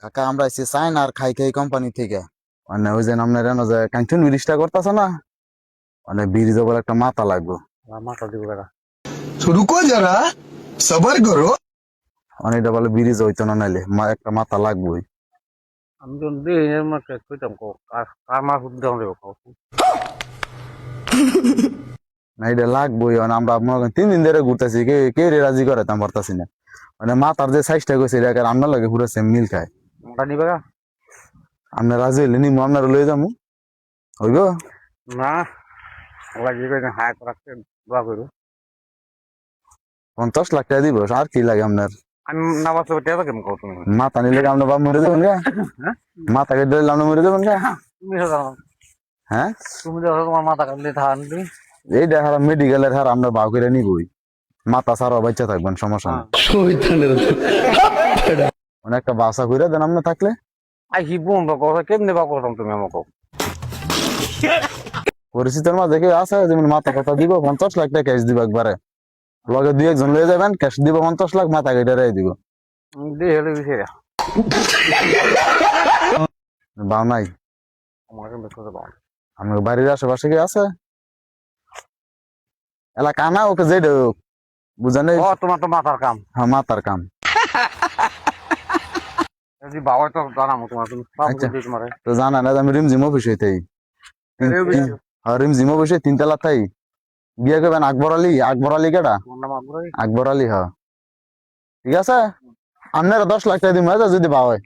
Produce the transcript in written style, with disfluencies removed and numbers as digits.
কাকা আমরা আইছি চাইনা আর খাই খাই কোম্পানি থেকে। মানে ওই যে আপনার এনো যে ক্যান্টিন ব্রিজটা করতেছে না, মানে ব্রিজ বলে একটা মাথা লাগবে। মাথা দিব বেড়া। तो रुको जरा सबर करो। মানে এটা বলে ব্রিজ হইতো না, নাইলে একটা মাথা লাগবেই। আমি যখন দিই এর মাঠে কইতাম কার মাছ উদ্যান দেবো না এটা লাগবেই, মানে আমরা মনে করেন 3 দিন ধরে ঘুরতেছি, কে কে রে রাজি করে তেমন পারতাছি না। মানে মাথার যে সাইজটা কইছে এটা আপনার লাগে পুরো সেম মিল খায়। ওটা নিবে গা? আপনার রাজি হইলে নিমু, আপনার লয়ে যাবো, হইব? না ওরা যে কইতাম হায় রাখতে দোয়া করু। 50 লাখ টাকা দিব, আর কি লাগে আপনার? আমি না বাঁচতে টেবা কেমন কও তুমি? মাথা নিলে আপনার বাপ মরে যাবেন গা, হ্যাঁ মাথা কেটে দিলে আপনি মরে যাবেন গা। তুমি জানো, হ্যাঁ তুমি দেখো তোমার মাথা কাটলে থান তুমি। এই দেখা মেডিকেলের হার আপনার বাউ করে নিবই, মাথা ছাড়াও বাচ্চা থাকবেন, সমস্যা নেই। মানে একটা বাসা করে দেন আপনি থাকলে। আই কি বন্ধ কথা কেমনে বা করতাম তুমি আমাকে? পরিচিতের মাঝে কেউ আছে যেমন মাথা কথা দিব, 50 লাখ টাকা ক্যাশ দিব একবারে, লগে 2 একজন লয়ে যাবেন, ক্যাশ দিব 50 লাখ, মাথা কেটে রেখে দিব। দিয়ে হেলে দিছে বাউ নাই আমাকে বেশ পাও। আমার বাড়ির আশেপাশে কি আছে? এলাকা না ওকে যে বুঝেন, ও তোমার তো মাথার কাম। হ্যাঁ মাথার কাম। যদি বাবা তো জানামো তোমার, তুমি আচ্ছা। তোমার তো জানা না আমি রিমঝিম অফিস হইতেই, রিমঝিম অফিসে 3 তলা থাই। বিয়ে করবেন আকবর আলী, আকবর আলী কেডা? নাম আগ্রহী। আকবর আলী, হ্যাঁ ঠিক আছে। আপনারা 10 লাখ টাকা দিব যদি পাওয়া হয়।